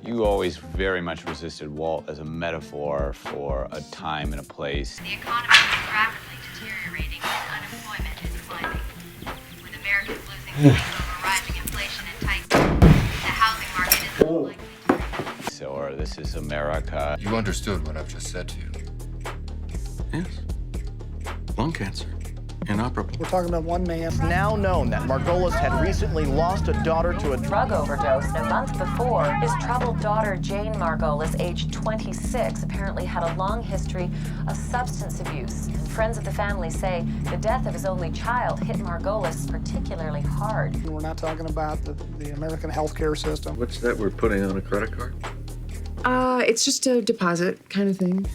You always very much resisted Walt as a metaphor for a time and a place. The economy is rapidly deteriorating and unemployment is climbing. With Americans losing sleep over rising inflation and tight, the housing market is unlikely to... Or this is America. You understood what I've just said to you. Yes. Lung cancer. Inoperable. We're talking about one man. It's now known that Margolis had recently lost a daughter to a drug overdose. And a month before, his troubled daughter, Jane Margolis, aged 26, apparently had a long history of substance abuse. And friends of the family say the death of his only child hit Margolis particularly hard. We're not talking about the American healthcare system. What's that we're putting on a credit card? It's just a deposit kind of thing.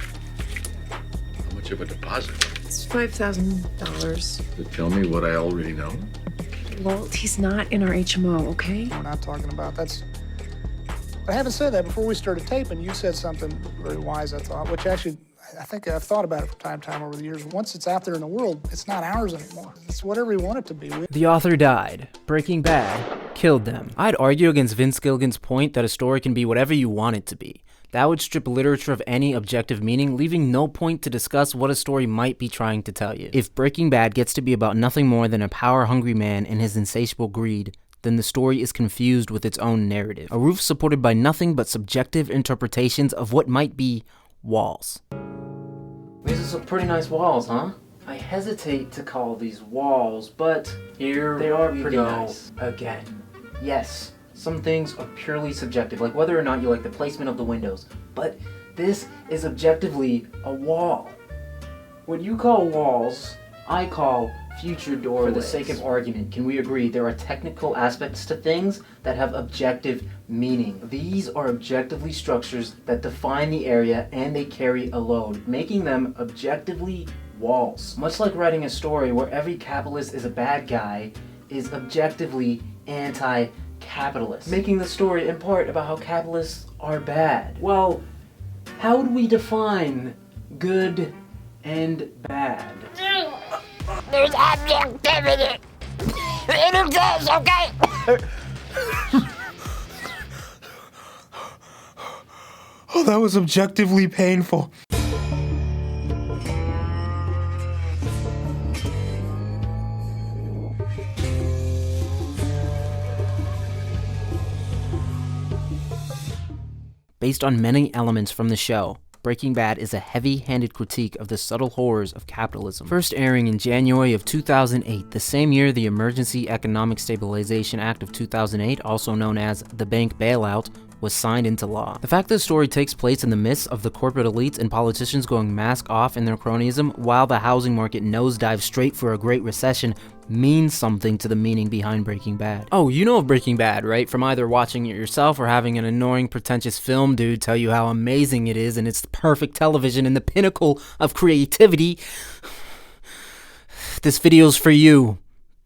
How much of a deposit? It's $5,000. To tell me what I already know? Walt, he's not in our HMO, okay? We're not talking about that's. But having said that, before we started taping, you said something very wise, I thought, which actually, I think I've thought about it from time to time over the years. Once it's out there in the world, it's not ours anymore. It's whatever we want it to be. The author died. Breaking Bad killed them. I'd argue against Vince Gilligan's point that a story can be whatever you want it to be. That would strip literature of any objective meaning, leaving no point to discuss what a story might be trying to tell you. If Breaking Bad gets to be about nothing more than a power-hungry man and his insatiable greed, then the story is confused with its own narrative. A roof supported by nothing but subjective interpretations of what might be walls. These are some pretty nice walls, huh? I hesitate to call these walls, but here they are pretty nice. Again. Yes. Some things are purely subjective, like whether or not you like the placement of the windows. But this is objectively a wall. What you call walls, I call future doorways. For the sake of argument, can we agree there are technical aspects to things that have objective meaning? These are objectively structures that define the area and they carry a load, making them objectively walls. Much like writing a story where every capitalist is a bad guy is objectively anti-capitalist, making the story in part about how capitalists are bad. Well, how do we define good and bad? There's objectivity. It exists, okay? Oh, that was objectively painful. Based on many elements from the show, Breaking Bad is a heavy-handed critique of the subtle horrors of capitalism. First airing in January of 2008, the same year the Emergency Economic Stabilization Act of 2008, also known as the Bank Bailout, was signed into law. The fact that the story takes place in the midst of the corporate elites and politicians going mask off in their cronyism while the housing market nosedives straight for a Great Recession means something to the meaning behind Breaking Bad. Oh, you know of Breaking Bad, right? From either watching it yourself or having an annoying, pretentious film dude tell you how amazing it is and it's perfect television and the pinnacle of creativity. This video's for you,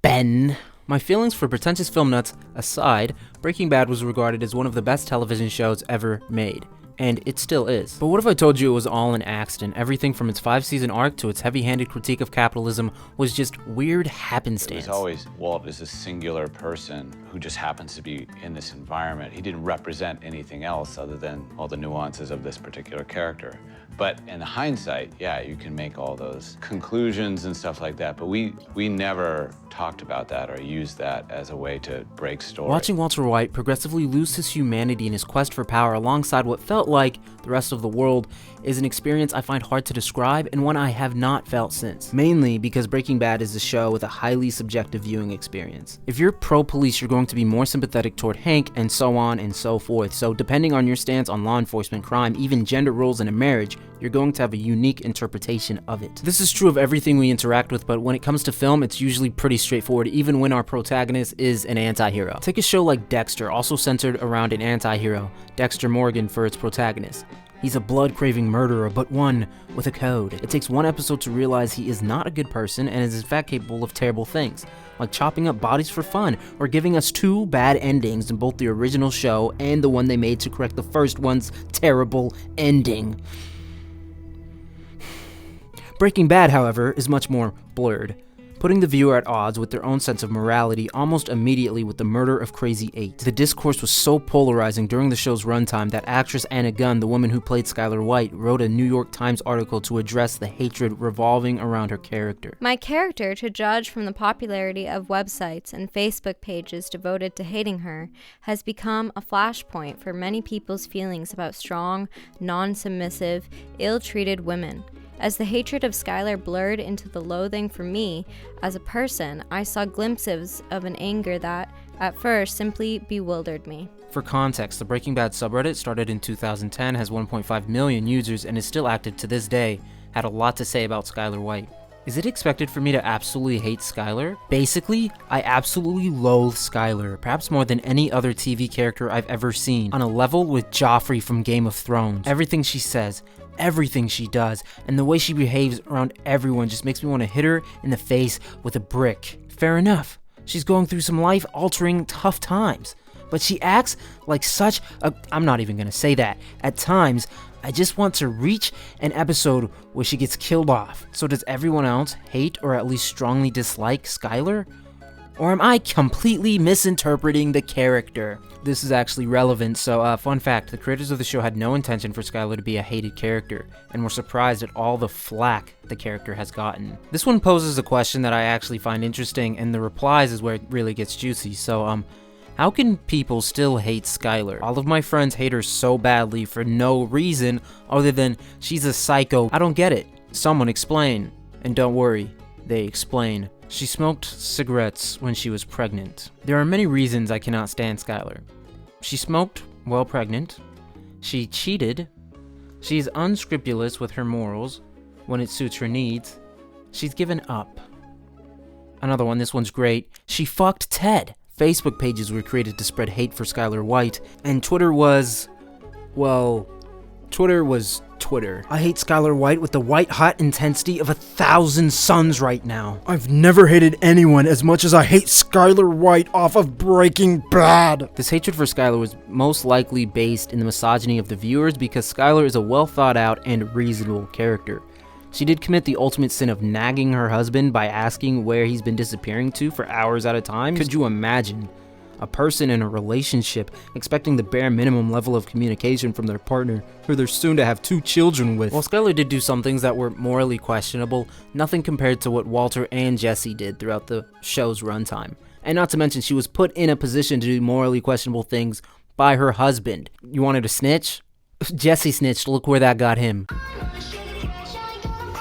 Ben. My feelings for pretentious film nuts aside, Breaking Bad was regarded as one of the best television shows ever made. And it still is. But what if I told you it was all an accident? Everything from its 5-season arc to its heavy-handed critique of capitalism was just weird happenstance. It was always Walt is a singular person who just happens to be in this environment. He didn't represent anything else other than all the nuances of this particular character. But in hindsight, yeah, you can make all those conclusions and stuff like that, but we never talked about that or used that as a way to break story. Watching Walter White progressively lose his humanity in his quest for power alongside what felt like the rest of the world is an experience I find hard to describe and one I have not felt since. Mainly because Breaking Bad is a show with a highly subjective viewing experience. If you're pro-police, you're going to be more sympathetic toward Hank and so on and so forth. So depending on your stance on law enforcement, crime, even gender roles in a marriage, you're going to have a unique interpretation of it. This is true of everything we interact with, but when it comes to film, it's usually pretty straightforward, even when our protagonist is an anti-hero. Take a show like Dexter, also centered around an anti-hero, Dexter Morgan for its protagonist. He's a blood-craving murderer, but one with a code. It takes one episode to realize he is not a good person and is in fact capable of terrible things, like chopping up bodies for fun, or giving us 2 bad endings in both the original show and the one they made to correct the first one's terrible ending. Breaking Bad, however, is much more blurred. putting the viewer at odds with their own sense of morality almost immediately with the murder of Crazy 8. The discourse was so polarizing during the show's runtime that actress Anna Gunn, the woman who played Skyler White, wrote a New York Times article to address the hatred revolving around her character. My character, to judge from the popularity of websites and Facebook pages devoted to hating her, has become a flashpoint for many people's feelings about strong, non-submissive, ill-treated women. As the hatred of Skyler blurred into the loathing for me as a person, I saw glimpses of an anger that, at first, simply bewildered me. For context, the Breaking Bad subreddit started in 2010, has 1.5 million users, and is still active to this day. Had a lot to say about Skyler White. Is it expected for me to absolutely hate Skyler? Basically, I absolutely loathe Skyler, perhaps more than any other TV character I've ever seen, on a level with Joffrey from Game of Thrones. Everything she says, everything she does, and the way she behaves around everyone just makes me want to hit her in the face with a brick. Fair enough. She's going through some life-altering tough times, but she acts like such a... I'm not even gonna say that. At times, I just want to reach an episode where she gets killed off. So does everyone else hate or at least strongly dislike Skyler? Or am I completely misinterpreting the character? This is actually relevant, so fun fact, the creators of the show had no intention for Skyler to be a hated character, and were surprised at all the flack the character has gotten. This one poses a question that I actually find interesting, and the replies is where it really gets juicy, so how can people still hate Skyler? All of my friends hate her so badly for no reason other than she's a psycho. I don't get it. Someone explain. And don't worry, they explain. She smoked cigarettes when she was pregnant. There are many reasons I cannot stand Skyler. She smoked while pregnant. She cheated. She's unscrupulous with her morals when it suits her needs. She's given up. Another one, this one's great. She fucked Ted. Facebook pages were created to spread hate for Skyler White, and Twitter was, well, Twitter was Twitter. I hate Skyler White with the white-hot intensity of 1,000 suns right now. I've never hated anyone as much as I hate Skyler White off of Breaking Bad. This hatred for Skyler was most likely based in the misogyny of the viewers because Skyler is a well-thought-out and reasonable character. She did commit the ultimate sin of nagging her husband by asking where he's been disappearing to for hours at a time. Could you imagine a person in a relationship expecting the bare minimum level of communication from their partner, who they're soon to have 2 children with? While Skyler did do some things that were morally questionable, nothing compared to what Walter and Jesse did throughout the show's runtime. And not to mention, she was put in a position to do morally questionable things by her husband. You wanted to snitch? Jesse snitched, look where that got him.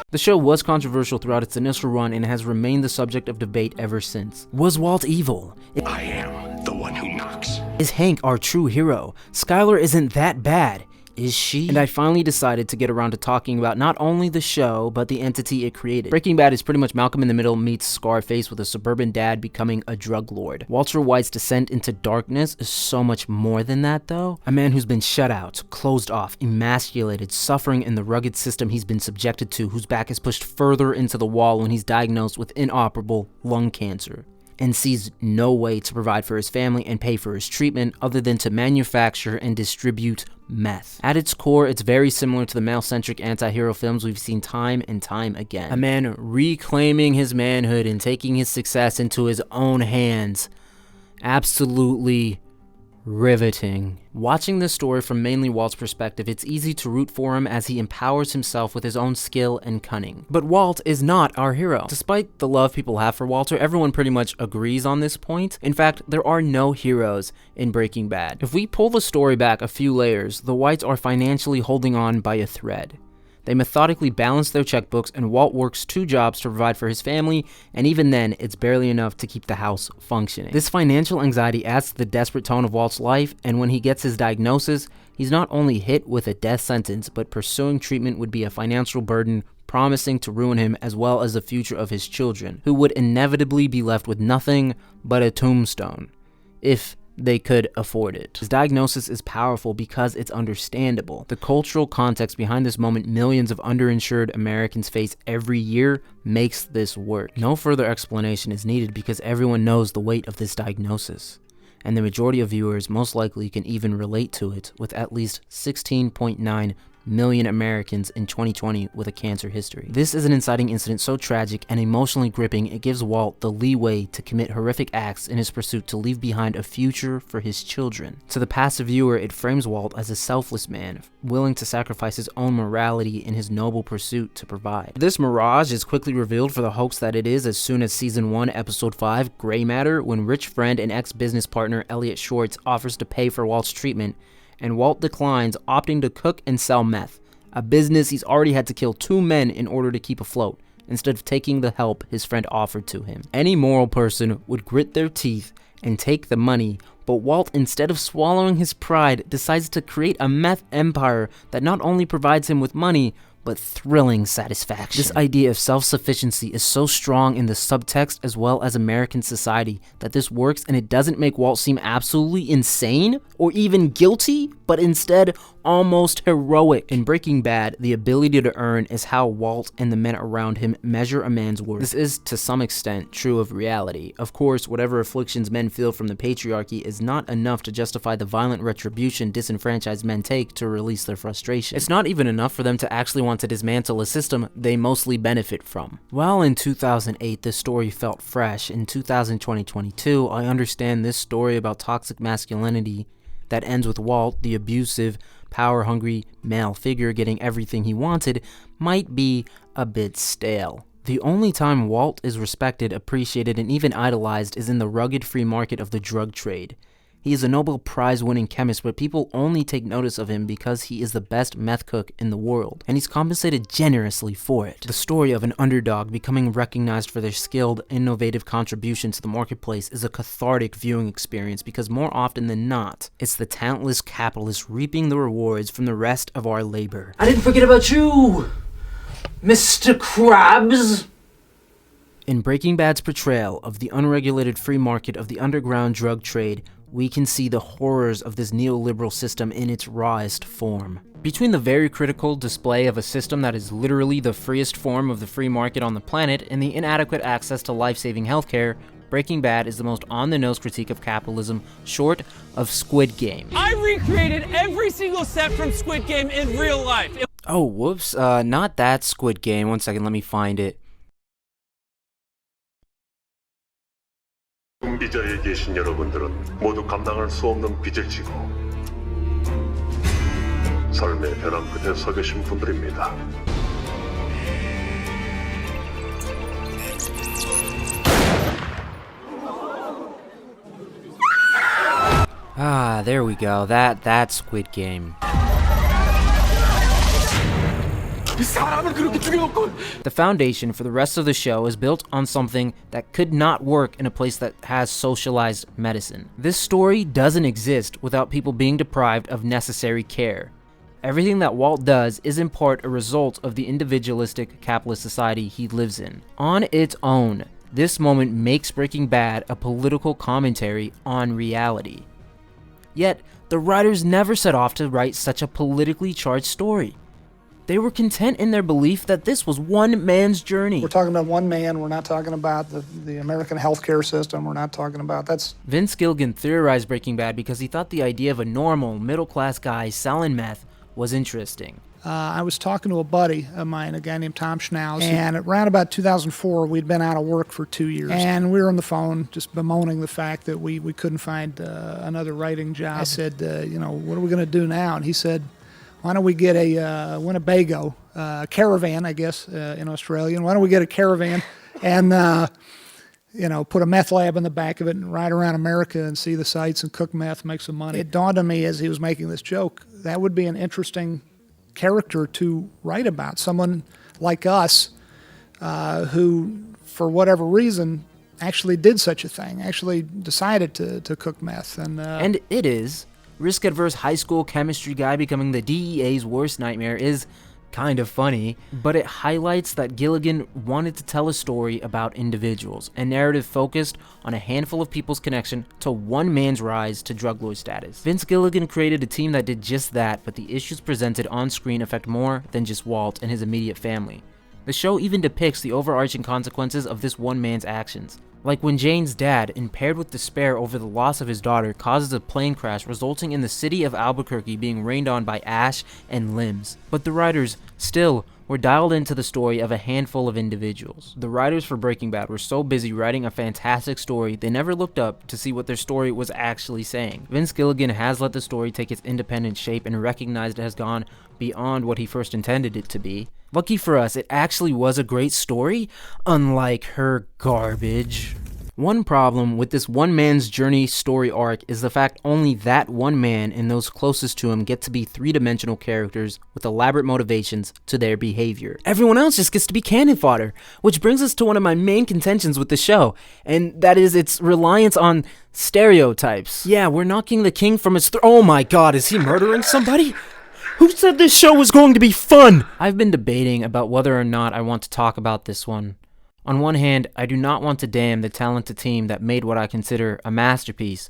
The show was controversial throughout its initial run and has remained the subject of debate ever since. Was Walt evil? I am the one who knocks. Is Hank our true hero? Skyler isn't that bad, is she? And I finally decided to get around to talking about not only the show, but the entity it created. Breaking Bad is pretty much Malcolm in the Middle meets Scarface with a suburban dad becoming a drug lord. Walter White's descent into darkness is so much more than that though. A man who's been shut out, closed off, emasculated, suffering in the rugged system he's been subjected to, whose back is pushed further into the wall when he's diagnosed with inoperable lung cancer, and sees no way to provide for his family and pay for his treatment other than to manufacture and distribute meth. At its core, it's very similar to the male-centric anti-hero films we've seen time and time again. A man reclaiming his manhood and taking his success into his own hands. Absolutely riveting. Watching this story from mainly Walt's perspective, it's easy to root for him as he empowers himself with his own skill and cunning. But Walt is not our hero. Despite the love people have for Walter, everyone pretty much agrees on this point. In fact, there are no heroes in Breaking Bad. If we pull the story back a few layers, the Whites are financially holding on by a thread. They methodically balance their checkbooks, and Walt works 2 jobs to provide for his family, and even then, it's barely enough to keep the house functioning. This financial anxiety adds to the desperate tone of Walt's life, and when he gets his diagnosis, he's not only hit with a death sentence, but pursuing treatment would be a financial burden promising to ruin him as well as the future of his children, who would inevitably be left with nothing but a tombstone, if they could afford it. His diagnosis is powerful because it's understandable. The cultural context behind this moment millions of underinsured Americans face every year makes this work. No further explanation is needed because everyone knows the weight of this diagnosis, and the majority of viewers most likely can even relate to it, with at least 16.9 million Americans in 2020 with a cancer history. This is an inciting incident so tragic and emotionally gripping, it gives Walt the leeway to commit horrific acts in his pursuit to leave behind a future for his children. To the passive viewer, it frames Walt as a selfless man, willing to sacrifice his own morality in his noble pursuit to provide. This mirage is quickly revealed for the hoax that it is as soon as Season 1, Episode 5, Gray Matter, when rich friend and ex-business partner Elliot Schwartz offers to pay for Walt's treatment, and Walt declines, opting to cook and sell meth, a business he's already had to kill 2 men in order to keep afloat, instead of taking the help his friend offered to him. Any moral person would grit their teeth and take the money, but Walt, instead of swallowing his pride, decides to create a meth empire that not only provides him with money, but thrilling satisfaction. This idea of self-sufficiency is so strong in the subtext as well as American society that this works, and it doesn't make Walt seem absolutely insane or even guilty, but instead almost heroic. In Breaking Bad, the ability to earn is how Walt and the men around him measure a man's worth. This is to some extent true of reality. Of course, whatever afflictions men feel from the patriarchy is not enough to justify the violent retribution disenfranchised men take to release their frustration. It's not even enough for them to actually want to dismantle a system they mostly benefit from. While in 2008 this story felt fresh, in 2022 I understand this story about toxic masculinity that ends with Walt, the abusive, power-hungry male figure getting everything he wanted, might be a bit stale. The only time Walt is respected, appreciated, and even idolized is in the rugged free market of the drug trade. He is a Nobel Prize-winning chemist, but people only take notice of him because he is the best meth cook in the world, and he's compensated generously for it. The story of an underdog becoming recognized for their skilled, innovative contribution to the marketplace is a cathartic viewing experience because more often than not, it's the talentless capitalist reaping the rewards from the rest of our labor. I didn't forget about you, Mr. Krabs! In Breaking Bad's portrayal of the unregulated free market of the underground drug trade, we can see the horrors of this neoliberal system in its rawest form. Between the very critical display of a system that is literally the freest form of the free market on the planet and the inadequate access to life-saving healthcare, Breaking Bad is the most on-the-nose critique of capitalism, short of Squid Game. I recreated every single set from Squid Game in real life. Oh, whoops, not that Squid Game. One second, let me find it. 비자에 계신 여러분들은 모두 감당할 수 없는 빚을 지고 삶의 벼랑 끝에 서 계신 분들입니다. Ah, there we go. That's Squid Game. The foundation for the rest of the show is built on something that could not work in a place that has socialized medicine. This story doesn't exist without people being deprived of necessary care. Everything that Walt does is in part a result of the individualistic capitalist society he lives in. On its own, this moment makes Breaking Bad a political commentary on reality. Yet, the writers never set off to write such a politically charged story. They were content in their belief that this was one man's journey. We're talking about one man. We're not talking about the American healthcare system. We're not talking about that's. Vince Gilligan theorized Breaking Bad because he thought the idea of a normal, middle-class guy selling meth was interesting. I was talking to a buddy of mine, a guy named Tom Schnauz, and around about 2004, we'd been out of work for 2 years. And we were on the phone just bemoaning the fact that we couldn't find another writing job. I said, what are we going to do now? And he said, why don't we get a Winnebago caravan, I guess, in Australia, and why don't we get a caravan and, put a meth lab in the back of it and ride around America and see the sights and cook meth, make some money. It dawned on me as he was making this joke, that would be an interesting character to write about, someone like us who, for whatever reason, actually did such a thing, actually decided to cook meth. And it is. Risk-averse high school chemistry guy becoming the DEA's worst nightmare is kind of funny, but it highlights that Gilligan wanted to tell a story about individuals, a narrative focused on a handful of people's connection to one man's rise to drug lord status. Vince Gilligan created a team that did just that, but the issues presented on screen affect more than just Walt and his immediate family. The show even depicts the overarching consequences of this one man's actions. Like when Jane's dad, impaired with despair over the loss of his daughter, causes a plane crash resulting in the city of Albuquerque being rained on by ash and limbs. But the writers, still, were dialed into the story of a handful of individuals. The writers for Breaking Bad were so busy writing a fantastic story, they never looked up to see what their story was actually saying. Vince Gilligan has let the story take its independent shape and recognized it has gone beyond what he first intended it to be. Lucky for us, it actually was a great story, unlike her garbage. One problem with this one man's journey story arc is the fact only that one man and those closest to him get to be three-dimensional characters with elaborate motivations to their behavior. Everyone else just gets to be cannon fodder, which brings us to one of my main contentions with the show, and that is its reliance on stereotypes. Yeah, we're knocking the king from his oh my god, is he murdering somebody? Who said this show was going to be fun? I've been debating about whether or not I want to talk about this one. On one hand, I do not want to damn the talented team that made what I consider a masterpiece,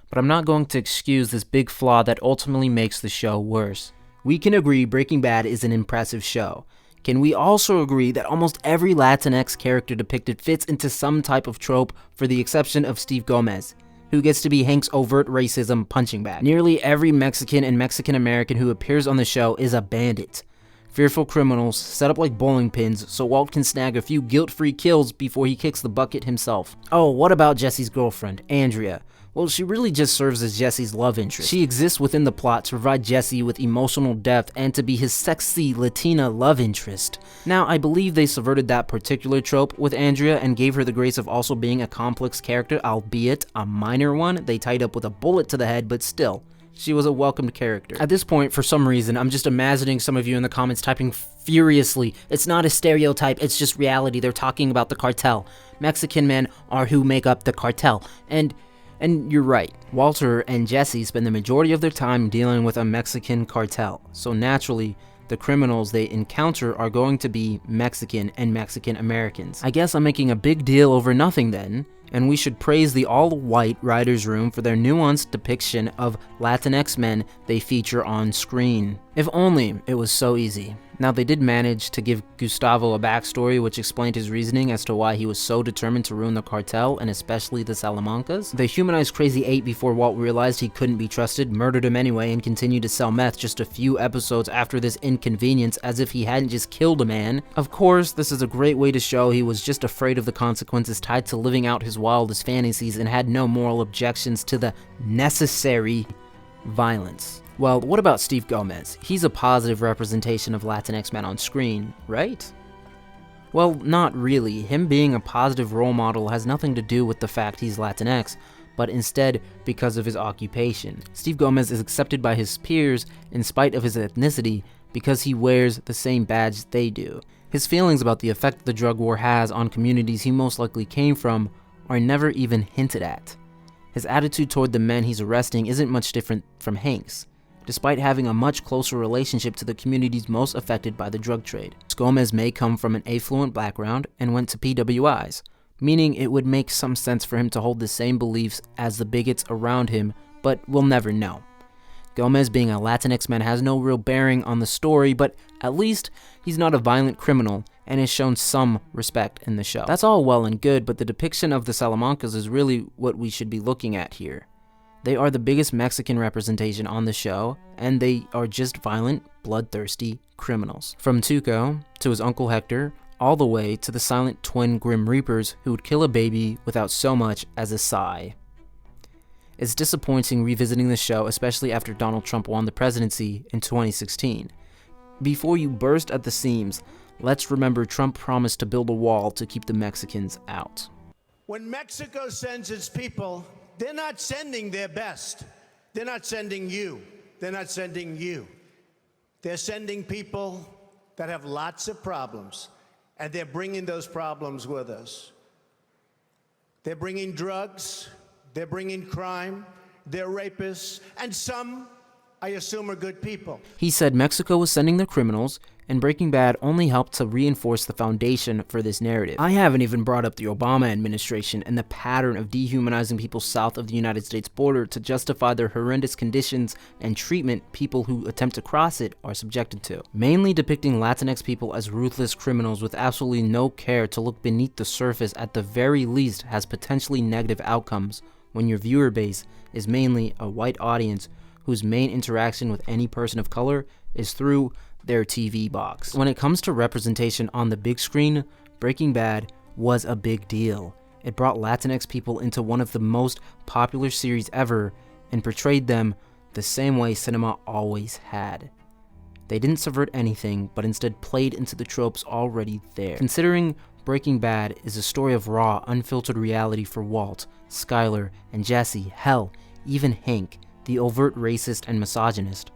but I'm not going to excuse this big flaw that ultimately makes the show worse. We can agree Breaking Bad is an impressive show. Can we also agree that almost every Latinx character depicted fits into some type of trope, for the exception of Steve Gomez, who gets to be Hank's overt racism punching bag? Nearly every Mexican and Mexican American who appears on the show is a bandit. Fearful criminals set up like bowling pins so Walt can snag a few guilt-free kills before he kicks the bucket himself. Oh, what about Jesse's girlfriend, Andrea? Well, she really just serves as Jesse's love interest. She exists within the plot to provide Jesse with emotional depth and to be his sexy Latina love interest. Now, I believe they subverted that particular trope with Andrea and gave her the grace of also being a complex character, albeit a minor one. They tied up with a bullet to the head, but still. She was a welcomed character. At this point, for some reason, I'm just imagining some of you in the comments typing furiously, "It's not a stereotype, it's just reality. They're talking about the cartel. Mexican men are who make up the cartel." And you're right. Walter and Jesse spend the majority of their time dealing with a Mexican cartel. So naturally, the criminals they encounter are going to be Mexican and Mexican Americans. I guess I'm making a big deal over nothing then. And we should praise the all-white writers' room for their nuanced depiction of Latinx men they feature on screen. If only it was so easy. Now, they did manage to give Gustavo a backstory which explained his reasoning as to why he was so determined to ruin the cartel, and especially the Salamancas. They humanized Crazy 8 before Walt realized he couldn't be trusted, murdered him anyway, and continued to sell meth just a few episodes after this inconvenience, as if he hadn't just killed a man. Of course, this is a great way to show he was just afraid of the consequences tied to living out his wildest fantasies and had no moral objections to the necessary violence. Well, what about Steve Gomez? He's a positive representation of Latinx men on screen, right? Well, not really. Him being a positive role model has nothing to do with the fact he's Latinx, but instead because of his occupation. Steve Gomez is accepted by his peers in spite of his ethnicity because he wears the same badge they do. His feelings about the effect the drug war has on communities he most likely came from are never even hinted at. His attitude toward the men he's arresting isn't much different from Hank's, despite having a much closer relationship to the communities most affected by the drug trade. Gomez may come from an affluent background and went to PWIs, meaning it would make some sense for him to hold the same beliefs as the bigots around him, but we'll never know. Gomez being a Latinx man has no real bearing on the story, but at least he's not a violent criminal and is shown some respect in the show. That's all well and good, but the depiction of the Salamancas is really what we should be looking at here. They are the biggest Mexican representation on the show, and they are just violent, bloodthirsty criminals. From Tuco to his Uncle Hector, all the way to the silent twin Grim Reapers who would kill a baby without so much as a sigh. It's disappointing revisiting the show, especially after Donald Trump won the presidency in 2016. Before you burst at the seams, let's remember Trump promised to build a wall to keep the Mexicans out. When Mexico sends its people, they're not sending their best. They're not sending you. They're not sending you. They're sending people that have lots of problems, and they're bringing those problems with us. They're bringing drugs, they're bringing crime, they're rapists, and some, I assume, are good people. He said Mexico was sending their criminals, and Breaking Bad only helped to reinforce the foundation for this narrative. I haven't even brought up the Obama administration and the pattern of dehumanizing people south of the United States border to justify their horrendous conditions and treatment people who attempt to cross it are subjected to. Mainly depicting Latinx people as ruthless criminals with absolutely no care to look beneath the surface at the very least has potentially negative outcomes when your viewer base is mainly a white audience whose main interaction with any person of color is through their TV box. When it comes to representation on the big screen, Breaking Bad was a big deal. It brought Latinx people into one of the most popular series ever and portrayed them the same way cinema always had. They didn't subvert anything, but instead played into the tropes already there. Considering Breaking Bad is a story of raw, unfiltered reality for Walt, Skyler, and Jesse, hell, even Hank, the overt racist and misogynist,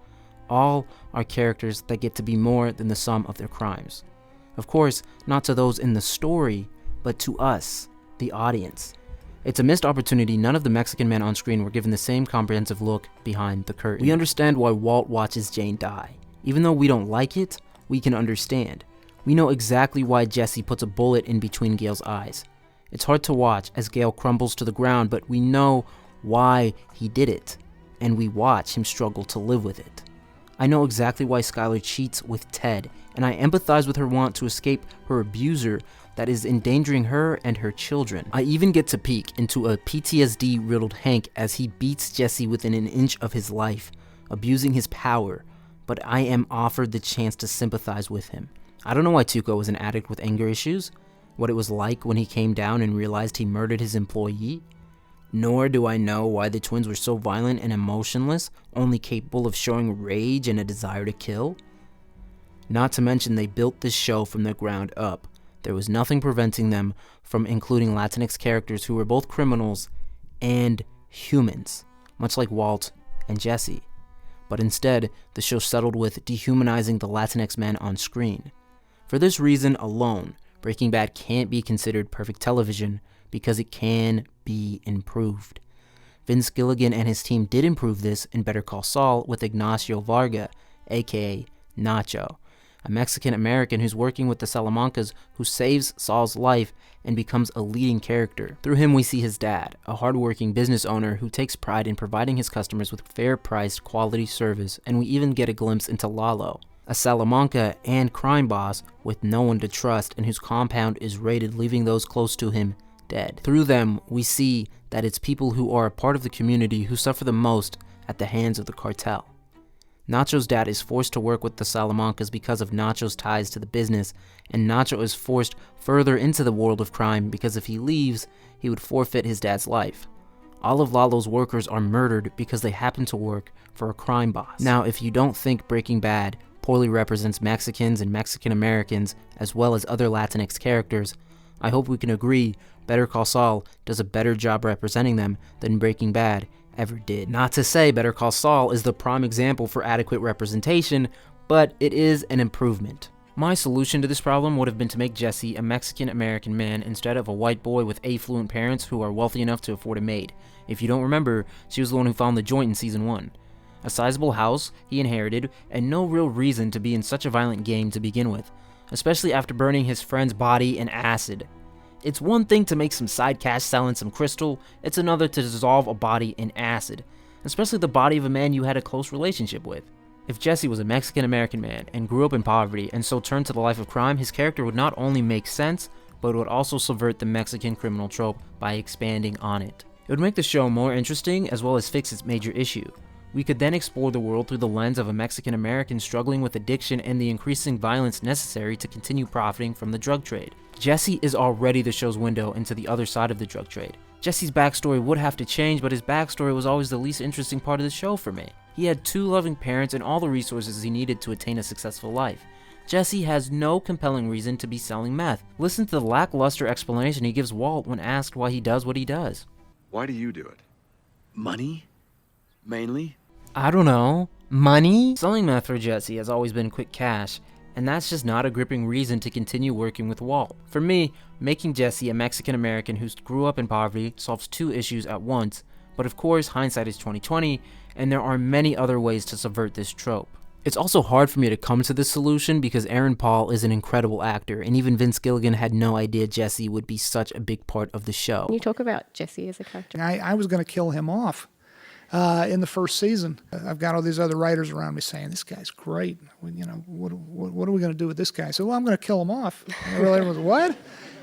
all are characters that get to be more than the sum of their crimes. Of course, not to those in the story, but to us, the audience. It's a missed opportunity none of the Mexican men on screen were given the same comprehensive look behind the curtain. We understand why Walt watches Jane die. Even though we don't like it, we can understand. We know exactly why Jesse puts a bullet in between Gale's eyes. It's hard to watch as Gale crumbles to the ground, but we know why he did it, and we watch him struggle to live with it. I know exactly why Skyler cheats with Ted, and I empathize with her want to escape her abuser that is endangering her and her children. I even get to peek into a PTSD-riddled Hank as he beats Jesse within an inch of his life, abusing his power, but I am offered the chance to sympathize with him. I don't know why Tuco was an addict with anger issues, what it was like when he came down and realized he murdered his employee, nor do I know why the twins were so violent and emotionless, only capable of showing rage and a desire to kill. Not to mention they built this show from the ground up. There was nothing preventing them from including Latinx characters who were both criminals and humans, much like Walt and Jesse. But instead, the show settled with dehumanizing the Latinx men on screen. For this reason alone, Breaking Bad can't be considered perfect television, because it can be improved. Vince Gilligan and his team did improve this in Better Call Saul with Ignacio Varga, aka Nacho, a Mexican-American who's working with the Salamancas who saves Saul's life and becomes a leading character. Through him we see his dad, a hardworking business owner who takes pride in providing his customers with fair-priced quality service, and we even get a glimpse into Lalo, a Salamanca and crime boss with no one to trust and whose compound is raided, leaving those close to him dead. Through them, we see that it's people who are a part of the community who suffer the most at the hands of the cartel. Nacho's dad is forced to work with the Salamancas because of Nacho's ties to the business, and Nacho is forced further into the world of crime because if he leaves, he would forfeit his dad's life. All of Lalo's workers are murdered because they happen to work for a crime boss. Now, if you don't think Breaking Bad poorly represents Mexicans and Mexican Americans as well as other Latinx characters, I hope we can agree Better Call Saul does a better job representing them than Breaking Bad ever did. Not to say Better Call Saul is the prime example for adequate representation, but it is an improvement. My solution to this problem would have been to make Jesse a Mexican-American man instead of a white boy with affluent parents who are wealthy enough to afford a maid. If you don't remember, she was the one who found the joint in season 1. A sizable house he inherited, and no real reason to be in such a violent game to begin with, especially after burning his friend's body in acid. It's one thing to make some side cash selling some crystal, it's another to dissolve a body in acid, especially the body of a man you had a close relationship with. If Jesse was a Mexican-American man and grew up in poverty and so turned to the life of crime, his character would not only make sense, but would also subvert the Mexican criminal trope by expanding on it. It would make the show more interesting as well as fix its major issue. We could then explore the world through the lens of a Mexican-American struggling with addiction and the increasing violence necessary to continue profiting from the drug trade. Jesse is already the show's window into the other side of the drug trade. Jesse's backstory would have to change, but his backstory was always the least interesting part of the show for me. He had 2 loving parents and all the resources he needed to attain a successful life. Jesse has no compelling reason to be selling meth. Listen to the lackluster explanation he gives Walt when asked why he does what he does. Why do you do it? Money? Mainly? I don't know. Money? Selling meth for Jesse has always been quick cash, and that's just not a gripping reason to continue working with Walt. For me, making Jesse a Mexican-American who grew up in poverty solves 2 issues at once, but of course hindsight is 20/20, and there are many other ways to subvert this trope. It's also hard for me to come to this solution because Aaron Paul is an incredible actor, and even Vince Gilligan had no idea Jesse would be such a big part of the show. Can you talk about Jesse as a character? I was going to kill him off in the first season. I've got all these other writers around me saying, this guy's great. What are we going to do with this guy? So, well, I'm going to kill him off. And everyone was, what?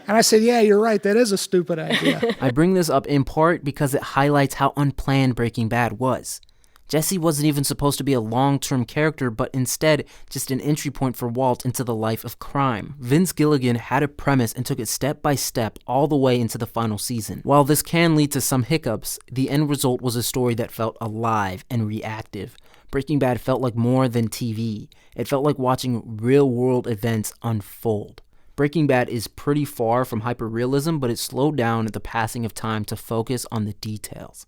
And I said, yeah, you're right. That is a stupid idea. I bring this up in part because it highlights how unplanned Breaking Bad was. Jesse wasn't even supposed to be a long-term character, but instead just an entry point for Walt into the life of crime. Vince Gilligan had a premise and took it step by step all the way into the final season. While this can lead to some hiccups, the end result was a story that felt alive and reactive. Breaking Bad felt like more than TV. It felt like watching real-world events unfold. Breaking Bad is pretty far from hyperrealism, but it slowed down at the passing of time to focus on the details.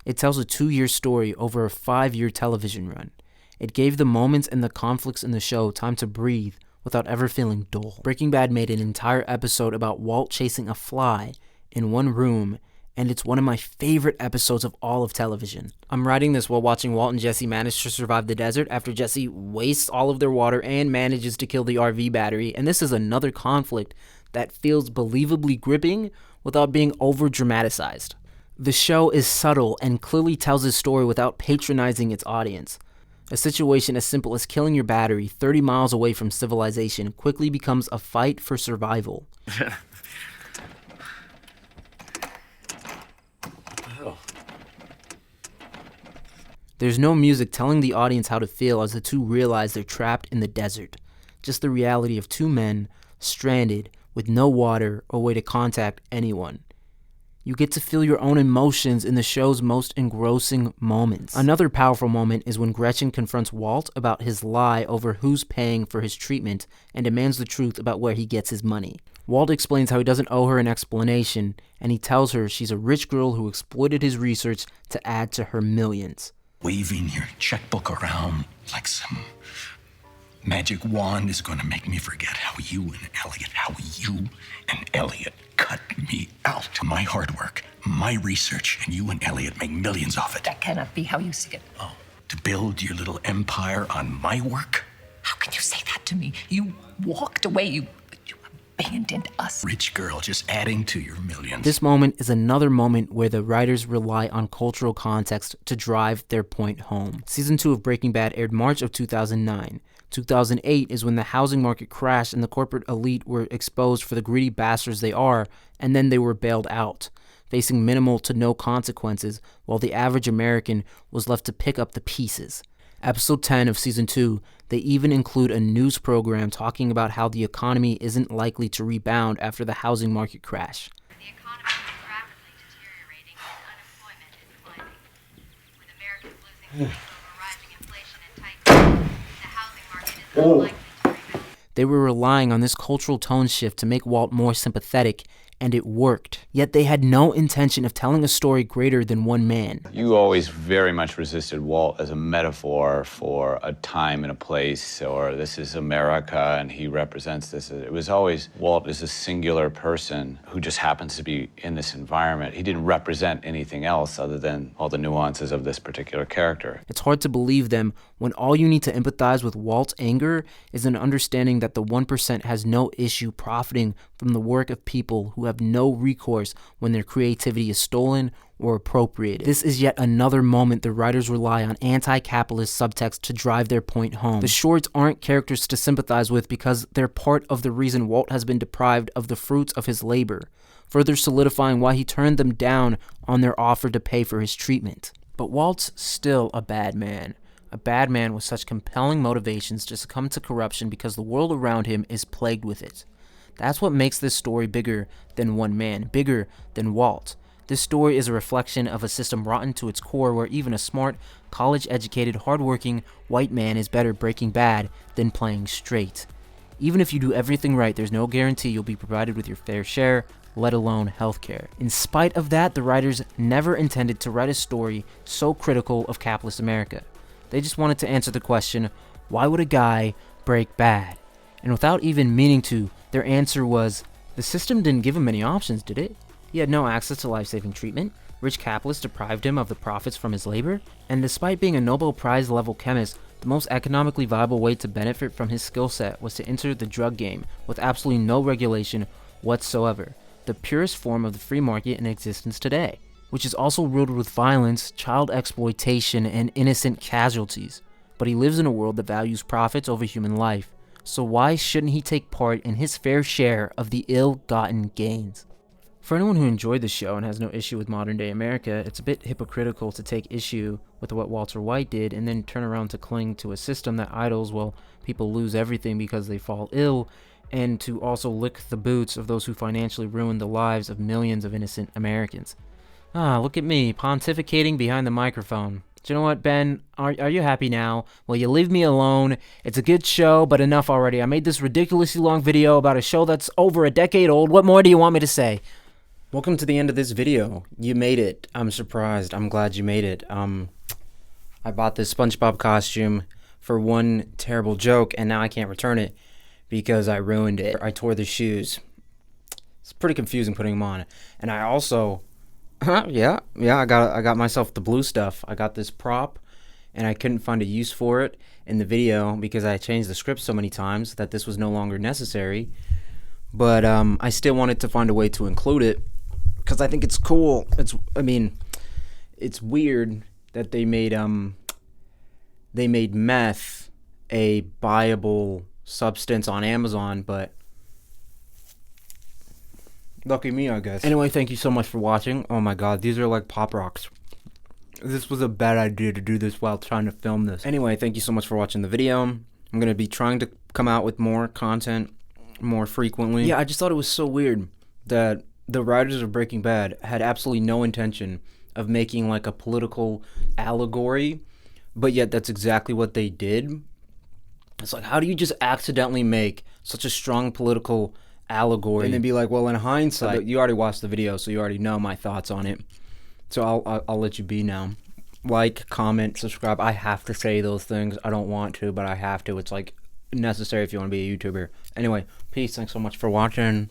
It tells a 2-year story over a 5-year television run. It gave the moments and the conflicts in the show time to breathe without ever feeling dull. Breaking Bad made an entire episode about Walt chasing a fly in one room, and it's one of my favorite episodes of all of television. I'm writing this while watching Walt and Jesse manage to survive the desert after Jesse wastes all of their water and manages to kill the RV battery, and this is another conflict that feels believably gripping without being over-dramatized. The show is subtle and clearly tells its story without patronizing its audience. A situation as simple as killing your battery 30 miles away from civilization quickly becomes a fight for survival. There's no music telling the audience how to feel as the two realize they're trapped in the desert. Just the reality of two men stranded with no water or way to contact anyone. You get to feel your own emotions in the show's most engrossing moments. Another powerful moment is when Gretchen confronts Walt about his lie over who's paying for his treatment and demands the truth about where he gets his money. Walt explains how he doesn't owe her an explanation, and he tells her she's a rich girl who exploited his research to add to her millions. Waving your checkbook around like some magic wand is going to make me forget how you and Elliot cut me out. My hard work, my research, and you and Elliot make millions off it. That cannot be how you see it. Oh, to build your little empire on my work? How can you say that to me? You walked away. You abandoned us. Rich girl just adding to your millions. This moment is another moment where the writers rely on cultural context to drive their point home. Season 2 of Breaking Bad aired March of 2009. 2008 is when the housing market crashed and the corporate elite were exposed for the greedy bastards they are, and then they were bailed out, facing minimal to no consequences, while the average American was left to pick up the pieces. Episode 10 of Season 2, they even include a news program talking about how the economy isn't likely to rebound after the housing market crash. The economy is rapidly deteriorating and unemployment is climbing. With Americans losing faith over rising inflation and tight budgets, the housing market is unlikely to rebound. They were relying on this cultural tone shift to make Walt more sympathetic, and it worked. Yet they had no intention of telling a story greater than one man. You always very much resisted Walt as a metaphor for a time and a place, or this is America and he represents this. It was always Walt is a singular person who just happens to be in this environment. He didn't represent anything else other than all the nuances of this particular character. It's hard to believe them when all you need to empathize with Walt's anger is an understanding that the 1% has no issue profiting from the work of people who have no recourse when their creativity is stolen or appropriated. This is yet another moment the writers rely on anti-capitalist subtext to drive their point home. The shorts aren't characters to sympathize with because they're part of the reason Walt has been deprived of the fruits of his labor, further solidifying why he turned them down on their offer to pay for his treatment. But Walt's still a bad man with such compelling motivations to succumb to corruption because the world around him is plagued with it. That's what makes this story bigger than one man, bigger than Walt. This story is a reflection of a system rotten to its core where even a smart, college-educated, hardworking white man is better Breaking Bad than playing straight. Even if you do everything right, there's no guarantee you'll be provided with your fair share, let alone healthcare. In spite of that, the writers never intended to write a story so critical of capitalist America. They just wanted to answer the question, why would a guy break bad? And without even meaning to, their answer was, the system didn't give him any options, did it? He had no access to life-saving treatment, rich capitalists deprived him of the profits from his labor, and despite being a Nobel Prize-level chemist, The most economically viable way to benefit from his skill set was to enter the drug game with absolutely no regulation whatsoever, the purest form of the free market in existence today, which is also riddled with violence, child exploitation, and innocent casualties. But he lives in a world that values profits over human life, so why shouldn't he take part in his fair share of the ill-gotten gains? For anyone who enjoyed the show and has no issue with modern-day America, it's a bit hypocritical to take issue with what Walter White did and then turn around to cling to a system that idles while people lose everything because they fall ill, and to also lick the boots of those who financially ruin the lives of millions of innocent Americans. Ah, look at me, pontificating behind the microphone. Do you know what, Ben? Are you happy now? Will you leave me alone? It's a good show, but enough already. I made this ridiculously long video about a show that's over a decade old. What more do you want me to say? Welcome to the end of this video. You made it. I'm surprised. I'm glad you made it. I bought this SpongeBob costume for one terrible joke, and now I can't return it because I ruined it. I tore the shoes. It's pretty confusing putting them on. And I also, I got myself the blue stuff. I got this prop, and I couldn't find a use for it in the video because I changed the script so many times that this was no longer necessary. But I still wanted to find a way to include it because I think it's cool. It's weird that they made meth a buyable substance on Amazon, but lucky me, I guess. Anyway, thank you so much for watching. Oh my god, these are like Pop Rocks. This was a bad idea to do this while trying to film this. Anyway, thank you so much for watching the video. I'm going to be trying to come out with more content more frequently. Yeah, I just thought it was so weird that the writers of Breaking Bad had absolutely no intention of making like a political allegory, but yet that's exactly what they did. It's like, how do you just accidentally make such a strong political allegory and then be like, well, in hindsight, you already watched the video, so you already know my thoughts on it. So I'll let you be now. Like, comment, subscribe. I have to say those things. I don't want to, but I have to. It's like necessary if you want to be a YouTuber. Anyway, peace. Thanks so much for watching.